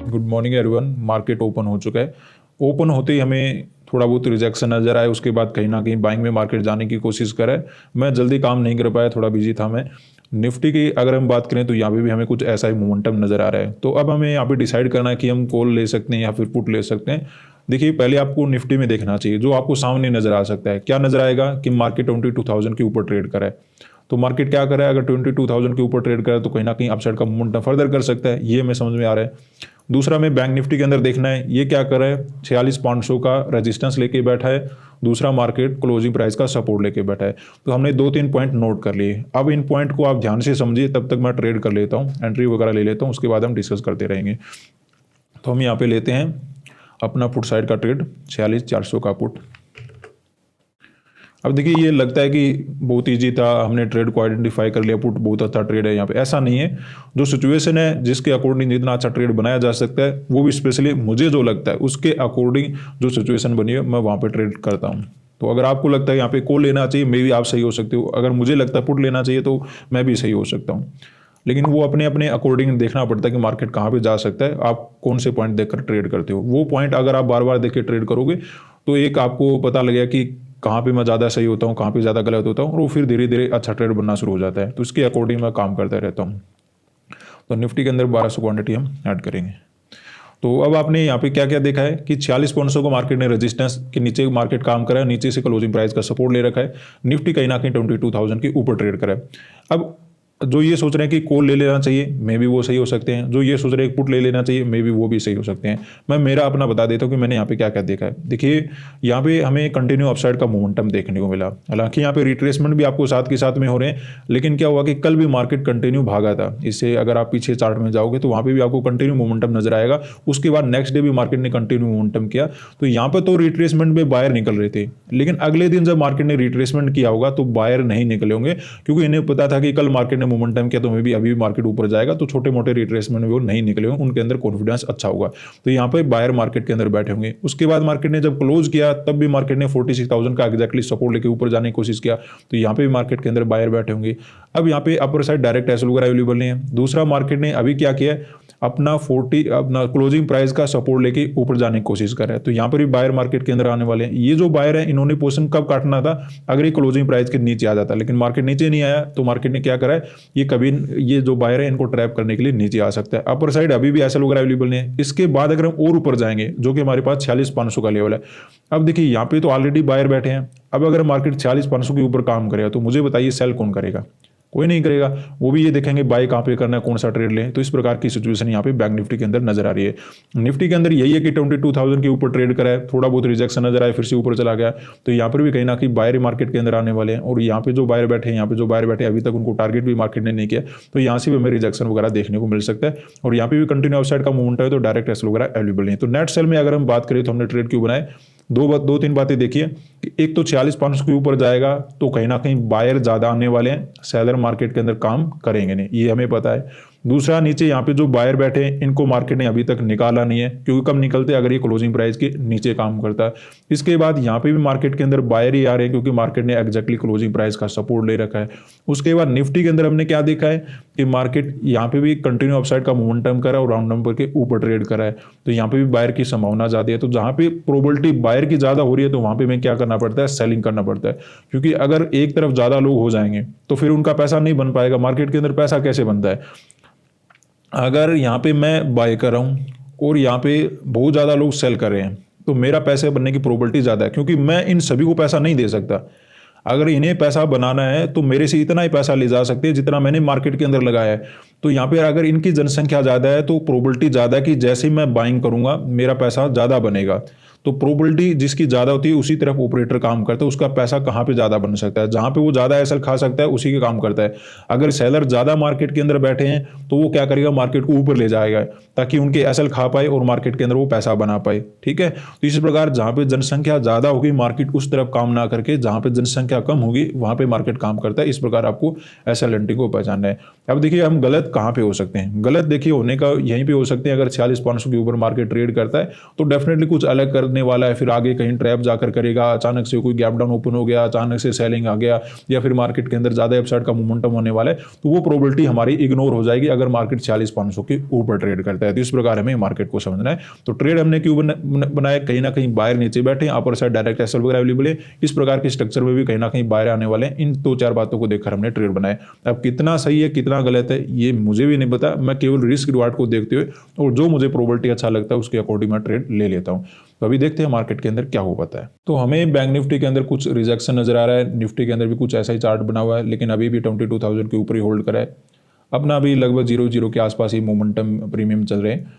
Good morning everyone. Market open हो चुका है। ओपन होते ही हमें थोड़ा बहुत रिजेक्शन नजर आया, उसके बाद कहीं ना कहीं बाइंग में मार्केट जाने की कोशिश करे। मैं जल्दी काम नहीं कर पाया, थोड़ा बिजी था मैं। निफ्टी की अगर हम बात करें तो यहाँ पे भी हमें कुछ ऐसा ही मोमेंटम नजर आ रहा है। तो अब हमें यहाँ पे डिसाइड करना है कि हम कॉल ले सकते हैं या फिर पुट ले सकते हैं। देखिए, पहले आपको निफ्टी में देखना चाहिए जो आपको सामने नजर आ सकता है। क्या नजर आएगा कि मार्केट 22,000 के ऊपर ट्रेड करे। तो मार्केट क्या करे, अगर 22,000 के ऊपर ट्रेड करे तो कहीं ना कहीं अपसाइड का मोमेंटम फर्दर कर सकता है, ये हमें समझ में आ रहा है। दूसरा में बैंक निफ्टी के अंदर देखना है ये क्या कर रहा है। 46,500 का रेजिस्टेंस लेके बैठा है। दूसरा मार्केट क्लोजिंग प्राइस का सपोर्ट लेके बैठा है। तो हमने 2-3 पॉइंट नोट कर लिए। अब इन पॉइंट को आप ध्यान से समझिए, तब तक मैं ट्रेड कर लेता हूँ, एंट्री वगैरह ले लेता हूँ, उसके बाद हम डिस्कस करते रहेंगे। तो हम यहाँ पे लेते हैं अपना पुट साइड का ट्रेड, 46,400 का पुट। अब देखिए, ये लगता है कि बहुत ईजी था, हमने ट्रेड को आइडेंटिफाई कर लिया, पुट बहुत अच्छा ट्रेड है यहाँ पे। ऐसा नहीं है। जो सिचुएशन है जिसके अकॉर्डिंग जितना अच्छा ट्रेड बनाया जा सकता है, वो भी स्पेशली मुझे जो लगता है उसके अकॉर्डिंग जो सिचुएशन बनी है मैं वहाँ पे ट्रेड करता हूँ। तो अगर आपको लगता है यहाँ पे कॉल लेना चाहिए, मे भी आप सही हो सकते हो। अगर मुझे लगता है पुट लेना चाहिए तो मैं भी सही हो सकता हूँ। लेकिन वो अपने अपने अकॉर्डिंग देखना पड़ता है कि मार्केट कहाँ पे जा सकता है, आप कौन से पॉइंट देखकर ट्रेड करते हो। वो पॉइंट अगर आप बार बार देख के ट्रेड करोगे तो एक आपको पता लगेगा कि कहाँ पे मैं ज़्यादा सही होता हूँ, कहाँ पे ज़्यादा गलत होता हूँ, और वो फिर धीरे धीरे अच्छा ट्रेड बनना शुरू हो जाता है। तो इसके अकॉर्डिंग मैं काम करता रहता हूँ। तो निफ्टी के अंदर 1200 क्वांटिटी हम ऐड करेंगे। तो अब आपने यहाँ पे क्या क्या देखा है कि 46,500 को मार्केट ने रेजिस्टेंस के नीचे मार्केट काम करा है, नीचे से क्लोजिंग प्राइस का सपोर्ट ले रखा है। निफ्टी कहीं ना कहीं 22,000 के ऊपर ट्रेड करा है। अब जो ये सोच रहे हैं कि कॉल ले लेना चाहिए, मे भी वो सही हो सकते हैं। जो ये सोच रहे हैं पुट ले लेना चाहिए, मे भी वो भी सही हो सकते हैं। मैं मेरा अपना बता देता हूँ कि मैंने यहाँ पे क्या क्या देखा है। देखिए, यहाँ पे हमें कंटिन्यू अपसाइड का मोमेंटम देखने को मिला। हालांकि यहाँ पे रिट्रेसमेंट भी आपको साथ के साथ में हो रहे हैं, लेकिन क्या हुआ कि कल भी मार्केट कंटिन्यू भागा था। इससे अगर आप पीछे चार्ट में जाओगे तो वहाँ पे भी आपको कंटिन्यू मोमेंटम नजर आएगा। उसके बाद नेक्स्ट डे भी मार्केट ने कंटिन्यू मोमेंटम किया। तो यहाँ पर तो रिट्रेसमेंट में बायर निकल रहे थे, लेकिन अगले दिन जब मार्केट ने रिट्रेसमेंट किया होगा तो बायर नहीं निकले होंगे, क्योंकि इन्हें पता था कि कल मार्केट ने मोमेंटम किया तो अभी मार्केट ऊपर जाएगा। तो छोटे मोटे रिट्रेसमेंट में वो नहीं निकले होंगे, उनके अंदर कॉन्फिडेंस अच्छा होगा। तो यहाँ पे बायर मार्केट के अंदर बैठे होंगे। उसके बाद मार्केट ने जब क्लोज किया तब भी मार्केट ने 46,000 का एग्जैक्टली सपोर्ट लेके ऊपर जाने की कोशिश किया। तो यहाँ पे भी मार्केट के अंदर बायर बैठे होंगे। अब यहाँ पे अपर साइड डायरेक्ट एसएल वगैरह अवेलेबल नहीं है। दूसरा, मार्केट ने अभी क्या किया, अपना क्लोजिंग प्राइस का सपोर्ट लेके ऊपर जाने की कोशिश कर रहा है। तो यहाँ पर भी बायर मार्केट के अंदर आने वाले हैं। ये जो बायर है इन्होंने पोजीशन कब काटना था, अगर ये क्लोजिंग प्राइस के नीचे आ जाता, लेकिन मार्केट नीचे नहीं आया तो मार्केट ने क्या करा है, ये कभी ये जो बायर है इनको ट्रैप करने के लिए नीचे आ सकता है। अपर साइड अभी भी एसएल वगैरह अवेलेबल नहीं है। इसके बाद अगर हम और ऊपर जाएंगे, जो कि हमारे पास 46,500 का लेवल है। अब देखिए, यहाँ पे तो ऑलरेडी बायर बैठे हैं। अब अगर मार्केट 46,500 के ऊपर काम करेगा तो मुझे बताइए सेल कौन करेगा? कोई नहीं करेगा। वो भी ये देखेंगे बाय कहाँ पे करना है, कौन सा ट्रेड लें। तो इस प्रकार की सिचुएशन यहाँ पे बैंक निफ्टी के अंदर नजर आ रही है। निफ्टी के अंदर यही है कि 22,000 के ऊपर ट्रेड करा है, थोड़ा बहुत रिजेक्शन नजर आया, फिर से ऊपर चला गया। तो यहाँ पर भी कहीं ना कहीं बायर मार्केट के अंदर आने वाले हैं। और यहाँ पे जो बायर बैठे हैं, यहाँ पे जो बायर बैठे अभी तक उनको टारगेट भी मार्केट ने नहीं किया, तो यहाँ से भी हमें रिजेक्शन वगैरह देखने को मिल सकता है। और यहाँ पे भी कंटिन्यू अपसाइड का मूवमेंट है, तो डायरेक्ट एसएल वगैरह अवेलेबल नहीं है। तो नेट सेल में अगर हम बात करें तो हमने ट्रेड क्यों बनाए, दो तीन बातें देखिए कि एक तो 46,500 के ऊपर जाएगा तो कहीं ना कहीं बायर ज्यादा आने वाले हैं, सेलर मार्केट के अंदर काम करेंगे नहीं, ये हमें पता है। दूसरा, नीचे यहाँ पे जो बायर बैठे हैं इनको मार्केट ने अभी तक निकाला नहीं है, क्योंकि कब निकलते, अगर ये क्लोजिंग प्राइस के नीचे काम करता है। इसके बाद यहाँ पे भी मार्केट के अंदर बायर ही आ रहे हैं, क्योंकि मार्केट ने एग्जैक्टली क्लोजिंग प्राइस का सपोर्ट ले रखा है। उसके बाद निफ्टी के अंदर हमने क्या देखा है कि मार्केट यहाँ पे भी कंटिन्यू अपसाइड का मोमेंटम करा और राउंड नंबर के ऊपर ट्रेड करा है। तो यहाँ पे भी बायर की संभावना ज्यादा है। तो जहाँ पे प्रोबेबिलिटी बायर की ज्यादा हो रही है तो वहां पे हमें क्या करना पड़ता है, सेलिंग करना पड़ता है। क्योंकि अगर एक तरफ ज्यादा लोग हो जाएंगे तो फिर उनका पैसा नहीं बन पाएगा। मार्केट के अंदर पैसा कैसे बनता है, अगर यहाँ पे मैं बाय कर रहा हूँ और यहाँ पे बहुत ज़्यादा लोग सेल कर रहे हैं तो मेरा पैसे बनने की प्रोबेबिलिटी ज़्यादा है, क्योंकि मैं इन सभी को पैसा नहीं दे सकता। अगर इन्हें पैसा बनाना है तो मेरे से इतना ही पैसा ले जा सकते हैं जितना मैंने मार्केट के अंदर लगाया है। तो यहाँ पे अगर इनकी जनसंख्या ज़्यादा है तो प्रोबेबिलिटी ज़्यादा है कि जैसे ही मैं बाइंग करूँगा मेरा पैसा ज़्यादा बनेगा। तो प्रोबेबिलिटी जिसकी ज़्यादा होती है उसी तरफ ऑपरेटर काम करता है, उसका पैसा कहाँ पे ज़्यादा बन सकता है, जहाँ पे वो ज़्यादा एसएल खा सकता है उसी के काम करता है। अगर सेलर ज़्यादा मार्केट के अंदर बैठे हैं तो वो क्या करेगा, मार्केट को ऊपर ले जाएगा ताकि उनके एसएल खा पाए और मार्केट के अंदर वो पैसा बना पाए। ठीक है, तो इस प्रकार जहाँ पे जनसंख्या ज़्यादा होगी मार्केट उस तरफ काम ना करके जहाँ पे जनसंख्या कम होगी वहाँ पे मार्केट काम करता है। इस प्रकार आपको एसएल एंट्री को पहचानना है। अब देखिए हम गलत कहाँ पे हो सकते हैं, गलत देखिए होने का यहीं पे हो सकते हैं। अगर 46,500 के ऊपर मार्केट ट्रेड करता है तो डेफिनेटली कुछ अलग कर करने वाला है, फिर आगे कहीं ट्रैप जाकर करेगा, अचानक से कोई गैप डाउन ओपन हो गया, अचानक से सेलिंग आ गया, या फिर मार्केट के अंदर ज़्यादा अपसाइड का मोमेंटम होने वाला है, तो वो प्रोबेबिलिटी हमारी इग्नोर हो जाएगी अगर मार्केट 40,500 के ऊपर ट्रेड करता है। तो इस प्रकार हमें मार्केट को समझना है। तो ट्रेड हमने क्यों बनाया, कहीं ना कहीं बायर नीचे बैठे, अपर साइड डायरेक्ट एसएल वगैरह अवेलेबल है, इस प्रकार के स्ट्रक्चर में भी कहीं ना कहीं बायर आने वाले हैं। इन 2-4 बातों को देखकर हमने ट्रेड बनाया। अब कितना सही है कितना गलत है ये मुझे भी नहीं पता, मैं केवल रिस्क रिवार्ड को देखते हुए और जो मुझे प्रोबेबिलिटी अच्छा लगता है उसके अकॉर्डिंग मैं ट्रेड ले लेता हूँ। तो अभी देखते हैं मार्केट के अंदर क्या हो पाता है। तो हमें बैंक निफ्टी के अंदर कुछ रिजेक्शन नजर आ रहा है, निफ्टी के अंदर भी कुछ ऐसा ही चार्ट बना हुआ है, लेकिन अभी भी 22,000 के ऊपर ही होल्ड करा है। अपना अभी लगभग 0 के आसपास ही मोमेंटम प्रीमियम चल रहे हैं।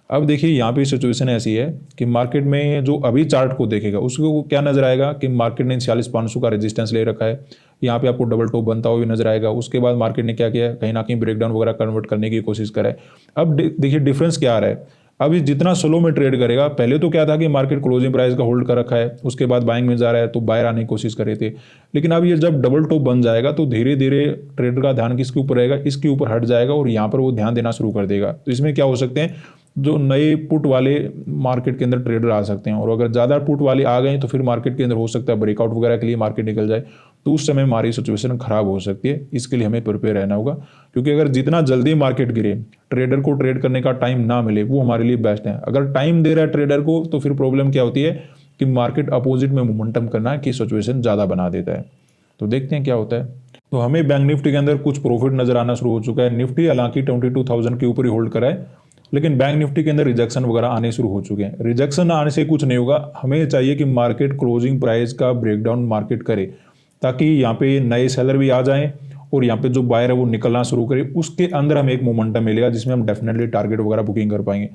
अब देखिए यहाँ पे सिचुएशन ऐसी है कि मार्केट में जो अभी चार्ट को देखेगा उसको क्या नजर आएगा कि मार्केट ने 46,500 का रेजिस्टेंस ले रखा है। यहाँ पे आपको डबल टॉप बनता हुआ भी नजर आएगा। उसके बाद मार्केट ने क्या किया, कहीं ना कहीं ब्रेकडाउन वगैरह कन्वर्ट करने की कोशिश करा है। अब देखिए डिफरेंस क्या आ रहा है, अभी जितना स्लो में ट्रेड करेगा, पहले तो क्या था कि मार्केट क्लोजिंग प्राइस का होल्ड कर रखा है, उसके बाद बाइंग में जा रहा है तो बायर आने की कोशिश कर रहे थे। लेकिन अब ये जब डबल टॉप बन जाएगा तो धीरे धीरे ट्रेडर का ध्यान किसके ऊपर रहेगा, इसके ऊपर हट जाएगा और यहाँ पर वो ध्यान देना शुरू कर देगा। तो इसमें क्या हो सकते हैं, जो नए पुट वाले मार्केट के अंदर ट्रेडर आ सकते हैं, और अगर ज़्यादा पुट वाले आ गए तो फिर मार्केट के अंदर हो सकता है ब्रेकआउट वगैरह के लिए मार्केट निकल जाए, तो उस समय हमारी सिचुएशन खराब हो सकती है। इसके लिए हमें प्रिपेयर रहना होगा, क्योंकि अगर जितना जल्दी मार्केट गिरे, ट्रेडर को ट्रेड करने का टाइम ना मिले, वो हमारे लिए बेस्ट है। अगर टाइम दे रहा है ट्रेडर को तो फिर प्रॉब्लम क्या होती है कि मार्केट अपोजिट में मोमेंटम करना की सिचुएशन ज़्यादा बना देता है। तो देखते हैं क्या होता है। तो हमें बैंक निफ्टी के अंदर कुछ प्रॉफिट नजर आना शुरू हो चुका है। निफ्टी हालांकि 22,000 के ऊपर ही होल्ड करा है, लेकिन बैंक निफ्टी के अंदर रिजेक्शन वगैरह आने शुरू हो चुके हैं। रिजेक्शन आने से कुछ नहीं होगा, हमें चाहिए कि मार्केट क्लोजिंग प्राइस का ब्रेकडाउन मार्केट करे, ताकि यहाँ पे नए सेलर भी आ जाएं और यहाँ पे जो बायर है वो निकलना शुरू करे। उसके अंदर हमें एक मोमेंटम मिलेगा जिसमें हम डेफिनेटली टारगेट वगैरह बुकिंग कर पाएंगे।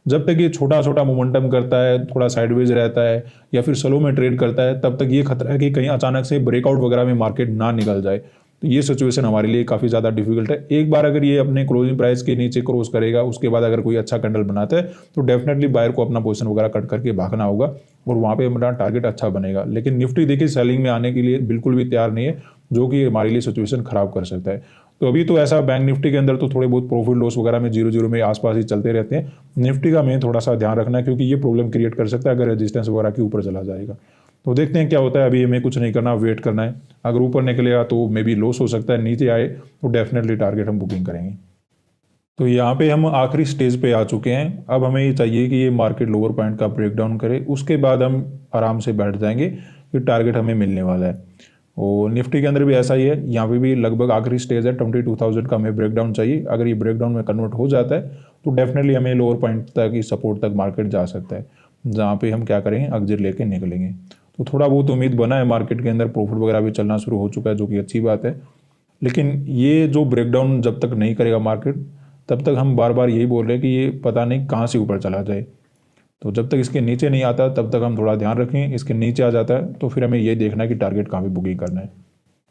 जब तक ये छोटा छोटा मोमेंटम करता है, थोड़ा साइडवेज रहता है या फिर स्लो में ट्रेड करता है, तब तक ये खतरा है कि कहीं अचानक से ब्रेकआउट वगैरह में मार्केट ना निकल जाए। तो ये सिचुएशन हमारे लिए काफ़ी ज़्यादा डिफिकल्ट है। एक बार अगर ये अपने क्लोजिंग प्राइस के नीचे क्रॉस करेगा, उसके बाद अगर कोई अच्छा कैंडल बनाता है तो डेफिनेटली बायर को अपना पोजीशन वगैरह कट करके भागना होगा और वहाँ पे हमारा टारगेट अच्छा बनेगा। लेकिन निफ्टी देखिए सेलिंग में आने के लिए बिल्कुल भी तैयार नहीं है, जो कि हमारे लिए सिचुएशन खराब कर सकता है। तो अभी तो ऐसा बैंक निफ्टी के अंदर तो थोड़े बहुत प्रॉफिट लॉस वगैरह में 0 में आसपास ही चलते रहते हैं। निफ्टी का हमें थोड़ा सा ध्यान रखना है, क्योंकि ये प्रॉब्लम क्रिएट कर सकता है अगर रेजिस्टेंस वगैरह के ऊपर चला जाएगा। तो देखते हैं क्या होता है। अभी हमें कुछ नहीं करना, वेट करना है। अगर ऊपर निकलेगा तो मे बी लॉस हो सकता है, नीचे आए तो डेफिनेटली टारगेट हम बुकिंग करेंगे। तो यहाँ पे हम आखिरी स्टेज पे आ चुके हैं। अब हमें ये चाहिए कि ये मार्केट लोअर पॉइंट का ब्रेकडाउन करे, उसके बाद हम आराम से बैठ जाएंगे, फिर टारगेट हमें मिलने वाला है। और निफ्टी के अंदर भी ऐसा ही है, यहाँ पे भी लगभग आखिरी स्टेज है, 22,000 का हमें ब्रेकडाउन चाहिए। अगर ये ब्रेकडाउन में कन्वर्ट हो जाता है तो डेफिनेटली हमें लोअर पॉइंट तक ही सपोर्ट तक मार्केट जा सकता है, जहाँ पे हम क्या करेंगे, एग्जिट लेके निकलेंगे। तो थोड़ा बहुत उम्मीद बना है, मार्केट के अंदर प्रॉफिट वगैरह भी चलना शुरू हो चुका है, जो कि अच्छी बात है। लेकिन ये जो ब्रेकडाउन जब तक नहीं करेगा मार्केट, तब तक हम बार बार यही बोल रहे हैं कि ये पता नहीं कहाँ से ऊपर चला जाए। तो जब तक इसके नीचे नहीं आता तब तक हम थोड़ा ध्यान रखें। इसके नीचे आ जाता है तो फिर हमें ये देखना है कि टारगेट कहाँ पे बुकिंग करना है,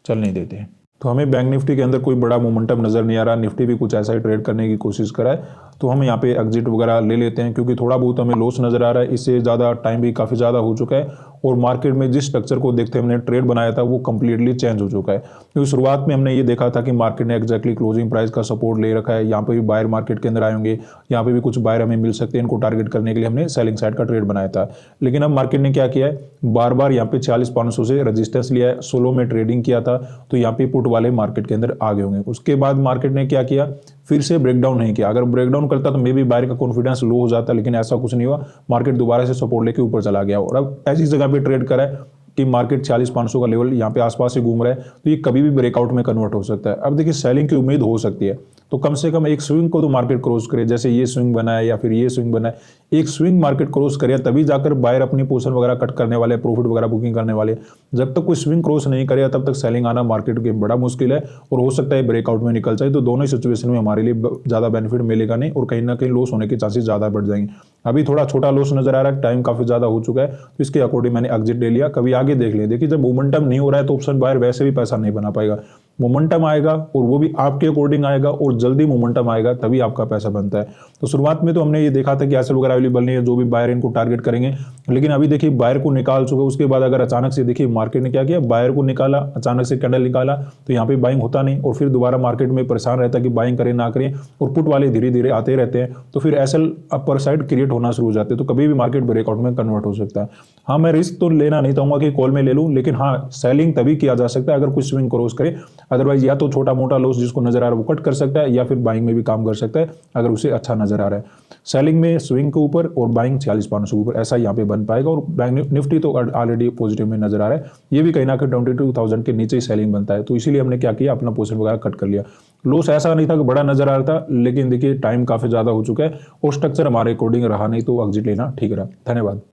चल नहीं देते हैं। तो हमें बैंक निफ्टी के अंदर कोई बड़ा मोमेंटम नज़र नहीं आ रहा, निफ्टी भी कुछ ऐसा ही ट्रेड करने की कोशिश करा है, तो हम यहाँ पे एग्जिट वगैरह ले लेते हैं, क्योंकि थोड़ा बहुत हमें लॉस नज़र आ रहा है। इससे ज़्यादा टाइम भी काफ़ी ज़्यादा हो चुका है और मार्केट में जिस स्ट्रक्चर को देखते हमने ट्रेड बनाया था वो कम्प्लीटली चेंज हो चुका है। क्योंकि शुरुआत में हमने ये देखा था कि मार्केट ने एक्जैक्टली क्लोजिंग प्राइस का सपोर्ट ले रखा है, यहाँ पे भी बायर मार्केट के अंदर आएंगे, यहाँ पे भी कुछ बायर हमें मिल सकते हैं, इनको टारगेट करने के लिए हमने सेलिंग साइड का ट्रेड बनाया था। लेकिन अब मार्केट ने क्या किया है, बार बार यहाँ पे 40,500 से रजिस्टेंस लिया है, सोलो में ट्रेडिंग किया था, तो यहाँ पे पुट वाले मार्केट के अंदर आ गए होंगे। उसके बाद मार्केट ने क्या किया, फिर से ब्रेकडाउन नहीं किया। अगर ब्रेकडाउन करता तो मे बी बायर का कॉन्फिडेंस लो हो जाता, लेकिन ऐसा कुछ नहीं हुआ, मार्केट दोबारा से सपोर्ट लेके ऊपर चला गया। और अब ऐसी जगह पे ट्रेड करा है कि मार्केट 40,500 का लेवल यहाँ पे आसपास से घूम रहा है, तो ये कभी भी ब्रेकआउट में कन्वर्ट हो सकता है। अब देखिए सेलिंग की उम्मीद हो सकती है, तो कम से कम एक स्विंग को तो मार्केट क्रॉस करे, जैसे ये स्विंग बना है या फिर ये स्विंग बना है, एक स्विंग मार्केट क्रॉस करे तभी जाकर बायर अपनी पोजीशन वगैरह कट करने वाले, प्रॉफिट वगैरह बुकिंग करने वाले। जब तक कोई स्विंग क्रॉस नहीं करेगा तब तक सेलिंग आना मार्केट के बड़ा मुश्किल है और हो सकता है ब्रेकआउट में निकल जाए। तो दोनों ही सिचुएशन में हमारे लिए ज़्यादा बेनिफिट मिलेगा नहीं और कहीं ना कहीं लॉस होने के चांसेस ज़्यादा बढ़ जाएंगे। अभी थोड़ा छोटा लॉस नजर आ रहा है, टाइम काफ़ी ज़्यादा हो चुका है, तो इसके अकॉर्डिंग मैंने एग्जिट ले लिया। कभी आगे देख लिया। देखिए जब मोमेंटम नहीं हो रहा है तो ऑप्शन बायर वैसे भी पैसा नहीं बना पाएगा। मोमेंटम आएगा और वो भी आपके अकॉर्डिंग आएगा और जल्दी मोमेंटम आएगा, तभी आपका पैसा बनता है। तो शुरुआत में तो हमने ये देखा था कि एसएल वगैरह अवेलेबल नहीं है, जो भी बायर इनको टारगेट करेंगे, लेकिन अभी देखिए बायर को निकाल चुके, उसके बाद अगर अचानक से देखिए मार्केट ने क्या किया, बायर को निकाला, अचानक से कैंडल निकाला, तो यहाँ पे बाइंग होता नहीं और फिर दोबारा मार्केट में परेशान रहता है कि बाइंग करें ना करें, और पुट वाले धीरे धीरे आते रहते हैं, तो फिर एसएल अपर साइड क्रिएट होना शुरू हो जाते हैं, तो कभी भी मार्केट ब्रेकआउट में कन्वर्ट हो सकता है। हाँ, मैं रिस्क तो लेना नहीं चाहूंगा कि कॉल में ले लूं, लेकिन हाँ सेलिंग तभी किया जा सकता है अगर कुछ स्विंग क्रॉस करे, अदरवाइज या तो छोटा मोटा लॉस जिसको नजर आ रहा है वो कट कर सकता है, या फिर बाइंग में भी काम कर सकता है अगर उसे अच्छा नजर आ रहा है। सेलिंग में स्विंग के ऊपर और बाइंग 46,500 के ऊपर, ऐसा यहाँ पे बन पाएगा। और बैंक निफ्टी तो ऑलरेडी पॉजिटिव में नजर आ रहा है, ये भी कहीं ना कहीं 22,000 के नीचे ही सेलिंग बनता है, तो इसीलिए हमने क्या किया, अपना पोजीशन वगैरह कट कर लिया। लॉस ऐसा नहीं था कि बड़ा नजर आ रहा था, लेकिन देखिए टाइम काफी ज्यादा हो चुका है और स्ट्रक्चर हमारे अकॉर्डिंग रहा नहीं, तो एग्जिट लेना ठीक रहा। धन्यवाद।